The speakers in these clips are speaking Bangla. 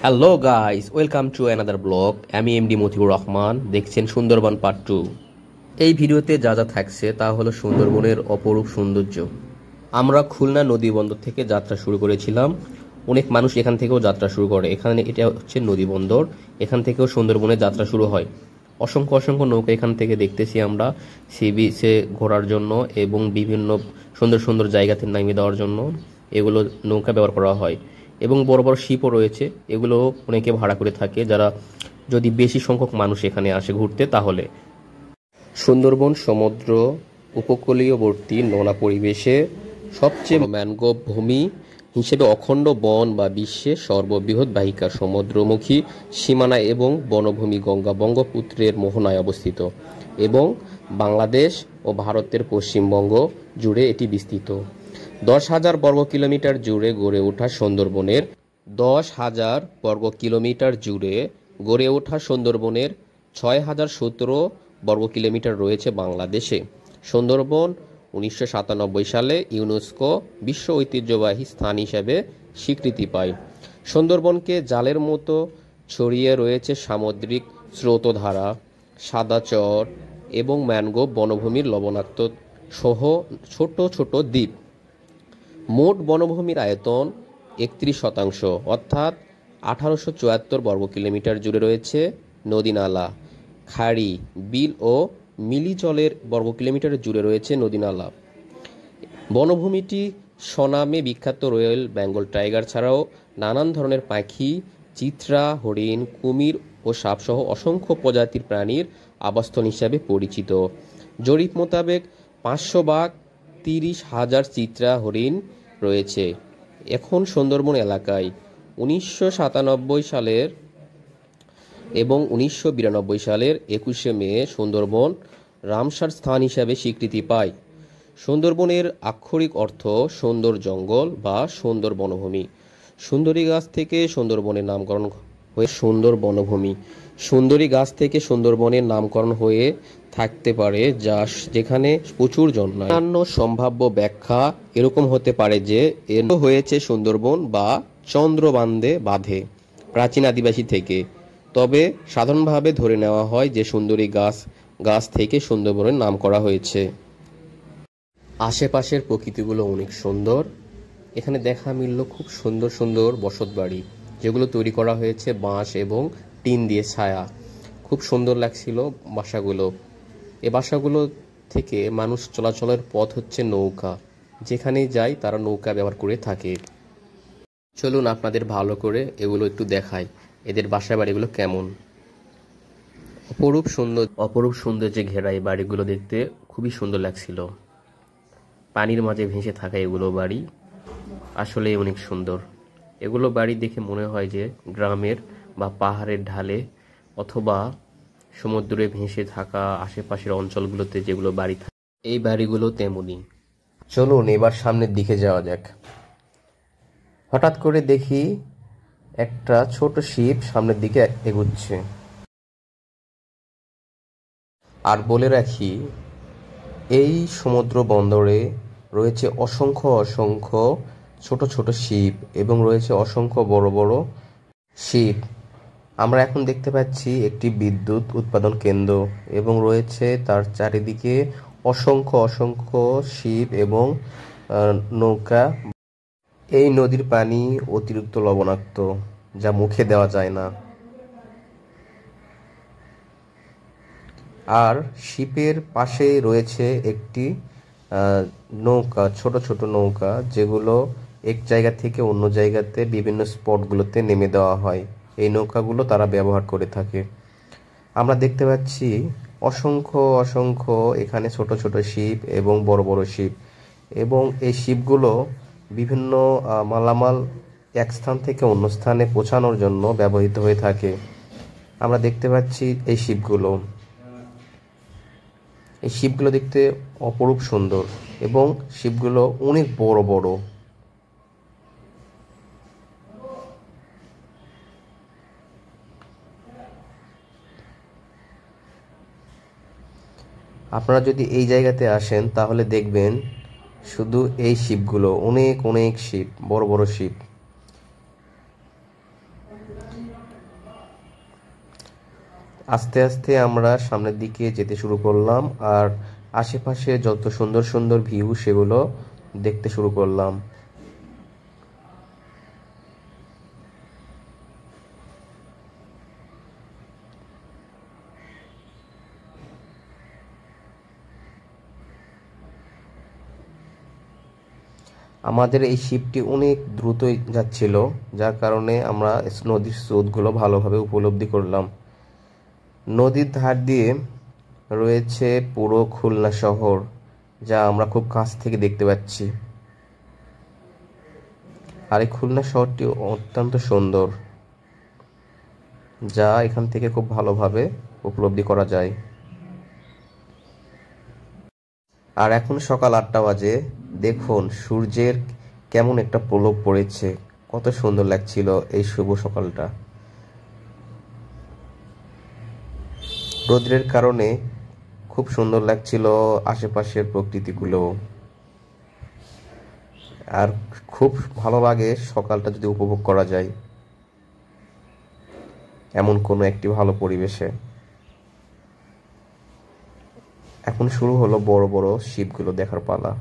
Hello guys, welcome to another blog. আমি এমডি মতিউর রহমান, দেখছেন সুন্দরবন পার্ট 2। এই ভিডিওতে যা যা থাকছে তা হলো সুন্দরবনের অপরূপ সৌন্দর্য। আমরা খুলনা নদী বন্দর থেকে যাত্রা শুরু করেছিলাম। অনেক মানুষ এখান থেকেও যাত্রা শুরু করে। এখানে এটা হচ্ছে নদী বন্দর, এখান থেকেও সুন্দরবনের যাত্রা শুরু হয়। অসংখ্য অসংখ্য নৌকা এখান থেকে দেখতেছি আমরা সি বিচে ঘোরার জন্য এবং বিভিন্ন সুন্দর সুন্দর জায়গাতে নামিয়ে দেওয়ার জন্য এগুলো নৌকা ব্যবহার করা হয়। এবং বড় বড় শিপও রয়েছে, এগুলো অনেকে ভাড়া করে থাকে যারা যদি বেশি সংখ্যক মানুষ এখানে আসে ঘুরতে। তাহলে সুন্দরবন সমুদ্র উপকূলীয়বর্তী নোনা পরিবেশে সবচেয়ে ম্যানগ্রোভ ভূমি হিসেবে অখণ্ড বন বা বিশ্বের সর্ববৃহৎ বাহিকা সমুদ্রমুখী সীমানা এবং বনভূমি গঙ্গা বঙ্গপুত্রের মোহনায় অবস্থিত এবং বাংলাদেশ ও ভারতের পশ্চিমবঙ্গ জুড়ে এটি বিস্তৃত। 10,000 বর্গ কিলোমিটার জুড়ে গড়ে ওঠা সুন্দরবনের 6,017 বর্গ কিলোমিটার রয়েছে বাংলাদেশে। সুন্দরবন 1997 সালে ইউনেস্কো বিশ্ব ঐতিহ্যবাহী স্থান হিসেবে স্বীকৃতি পায়। সুন্দরবনকে জালের মতো ছড়িয়ে রয়েছে সামুদ্রিক স্রোতধারা, সাদা চর এবং ম্যানগ্রোভ বনভূমির লবণাক্ত সহ ছোট ছোট দ্বীপ। মোট বনভূমির আয়তন 31%, অর্থাৎ 1874 বর্গ কিলোমিটার জুড়ে রয়েছে নদীনালা, খাড়ি, বিল ও মিলি জলের বর্গ কিলোমিটার জুড়ে রয়েছে নদীনালা। বনভূমিটি স্বনামে বিখ্যাত রয়্যাল বেঙ্গল টাইগার ছাড়াও নানান ধরনের পাখি, চিত্রা, হরিণ, কুমির ও সাপসহ অসংখ্য প্রজাতির প্রাণীর আবাসস্থল হিসাবে পরিচিত। জরিপ মোতাবেক 500 বাঘ, 30,000 চিত্রা হরিণ রয়েছে এখন সুন্দরবন এলাকায়। 1997 সালের এবং 1992 সালের 21শে মে সুন্দরবন রামসার স্থান হিসাবে স্বীকৃতি পায়। সুন্দরবনের আক্ষরিক অর্থ সুন্দর জঙ্গল বা সুন্দর বনভূমি। সুন্দরী গাছ থেকে সুন্দরবনের নামকরণ হয়ে সুন্দর বনভূমি। সুন্দরী গাছ থেকে সুন্দরবনের নামকরণ হয়ে থাকতে পারে যা যেখানে প্রচুর জন্মায়। অন্যান্য সম্ভাব্য ব্যাখ্যা এরকম হতে পারে যে এর হয়েছে সুন্দরবন বা চন্দ্রবান্ধে বাঁধে প্রাচীন আদিবাসী থেকে। তবে সাধারণভাবে ধরে নেওয়া হয় যে সুন্দরী গাছ থেকে সুন্দরবনের নাম করা হয়েছে। আশেপাশের প্রকৃতিগুলো অনেক সুন্দর। এখানে দেখা মিলল খুব সুন্দর সুন্দর বসতবাড়ি, যেগুলো তৈরি করা হয়েছে বাঁশ এবং টিন দিয়ে ছায়া। খুব সুন্দর লাগছিল বাসাগুলো। এই বাসাগুলো থেকে মানুষ চলাচলের পথ হচ্ছে নৌকা, যেখানেই যায় তারা নৌকা ব্যবহার করে থাকে। চলুন আপনাদের ভালো করে এগুলো একটু দেখাই, এদের বাসা বাড়িগুলো কেমন। অপরূপ সৌন্দর্যে ঘেরা এই বাড়িগুলো দেখতে খুবই সুন্দর লাগছিল। পানির মাঝে ভেসে থাকা এগুলো বাড়ি আসলে অনেক সুন্দর। এগুলো বাড়ি দেখে মনে হয় যে গ্রামের বা পাহাড়ের ঢালে অথবা সমুদ্রে ভেসে থাকা আশেপাশের অঞ্চলগুলোতে যেগুলো বাড়ি থাকে এই বাড়িগুলো তেমনই। চলুন এবার সামনের দিকে যাওয়া যাক। হঠাৎ করে দেখি একটা ছোট শিপ সামনের দিকে এগুচ্ছে। আর বলে রাখি, এই সমুদ্র বন্দরে রয়েছে অসংখ্য অসংখ্য ছোট ছোট শিপ এবং রয়েছে অসংখ্য বড় বড় শিপ। আমরা এখন দেখতে পাচ্ছি একটি বিদ্যুৎ উৎপাদন কেন্দ্র এবং রয়েছে তার চারিদিকে অসংখ্য অসংখ্য শিপ এবং নৌকা। এই নদীর পানি অতিরিক্ত লবণাক্ত, যা মুখে দেওয়া যায় না। আর শিপের পাশে রয়েছে একটি নৌকা, ছোট ছোট নৌকা, যেগুলো এক জায়গা থেকে অন্য জায়গাতে বিভিন্ন স্পটগুলোতে নেমে দেওয়া হয়। এই নৌকাগুলো তারা ব্যবহার করে থাকে। আমরা দেখতে পাচ্ছি অসংখ্য অসংখ্য এখানে ছোট ছোট শিপ এবং বড় বড় শিপ, এবং এই শিপগুলো বিভিন্ন মালামাল এক স্থান থেকে অন্য স্থানে পৌঁছানোর জন্য ব্যবহৃত হয়ে থাকে। আমরা দেখতে পাচ্ছি এই শিপগুলো দেখতে অপরূপ সুন্দর এবং শিপগুলো অনেক বড় বড়। আপনারা যদি এই জায়গাতে আসেন তাহলে দেখবেন শুধু এই শিপগুলো, অনেক অনেক শিপ, বড় বড় শিপ। আস্তে আস্তে আমরা সামনের দিকে যেতে শুরু করলাম, আর আশেপাশে যত সুন্দর সুন্দর ভিউ সেগুলো দেখতে শুরু করলাম। আমাদের এই শিপটি অনেক দ্রুত যাচ্ছিল, যার কারণে আমরা নদীর স্রোতগুলো ভালোভাবে উপলব্ধি করলাম। নদীর ধার দিয়ে রয়েছে পুরো খুলনা শহর, যা আমরা খুব কাছ থেকে দেখতে পাচ্ছি। আর এই খুলনা শহরটি অত্যন্ত সুন্দর, যা এখান থেকে খুব ভালোভাবে উপলব্ধি করা যায়। আর এখন সকাল 8টা বাজে। দেখুন সূর্যের কেমন একটা প্রলোভ পড়েছে, কত সুন্দর লাগছিল এই শুভ সকালটা। রোদ্রের কারণে খুব সুন্দর লাগছিল আশেপাশের প্রকৃতিগুলো। আর খুব ভালো লাগে সকালটা যদি উপভোগ করা যায় এমন কোনো একটি ভালো পরিবেশে। এখন শুরু হলো বড় বড় শিপগুলো দেখার পালা।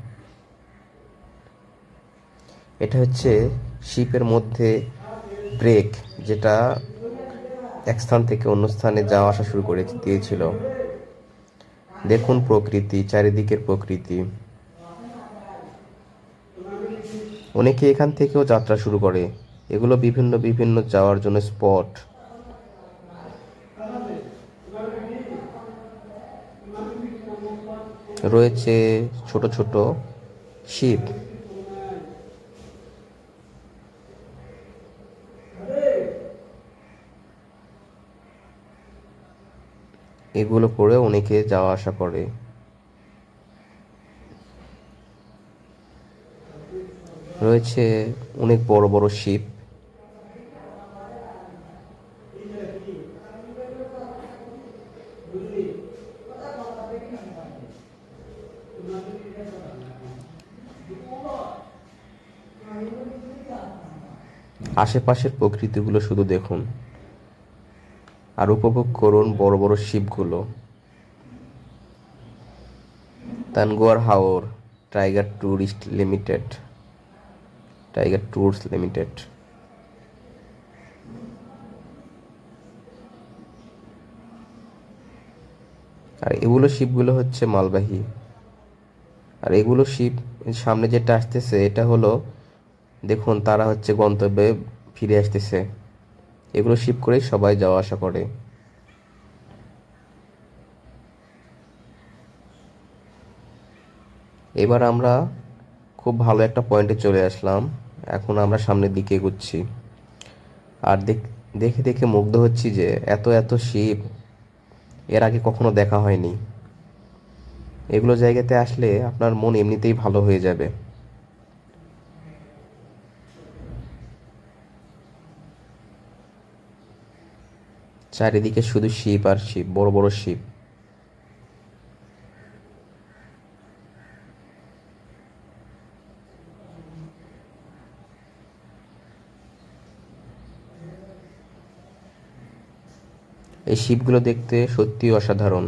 এটা হচ্ছে শিপের মধ্যে ব্রেক, যেটা এক স্থান থেকে অন্য স্থানে যাওয়া আসা শুরু করে দিয়েছিল। দেখুন প্রকৃতি, চারিদিকের প্রকৃতি। অনেকে এখান থেকেও যাত্রা শুরু করে। এগুলো বিভিন্ন বিভিন্ন যাওয়ার জন্য স্পট। রয়েছে ছোট ছোট শিপ। এগুলো করে অনেকে যাওয়া আসা করে। রয়েছে অনেক বড় বড় শিপ। আশেপাশের প্রকৃতিগুলো শুধু দেখুন আর উপভোগ করুন বড় বড় শিপগুলো। তানগুয়ার হাওর, টাইগার ট্যুরস লিমিটেড। আর এগুলো শিপগুলো হচ্ছে মালবাহী। আর এগুলো শিপ সামনে যেটা আসতেছে এটা হলো, দেখুন তারা হচ্ছে গন্তব্যে ফিরে আসতেছে। এগুলো শিপ করেই সবাই যাওয়া আসা করে। এবার আমরা খুব ভালো একটা পয়েন্টে চলে আসলাম। এখন আমরা সামনের দিকে এগুচ্ছি। আর দেখে দেখে মুগ্ধ হচ্ছি যে এত এত শিপ এর আগে কখনো দেখা হয়নি। এগুলো জায়গাতে আসলে আপনার মন এমনিতেই ভালো হয়ে যাবে। চারিদিকে শুধু শিপ আর শিপ, বড় বড় শিপ। এই শিপগুলো দেখতে সত্যিই অসাধারণ।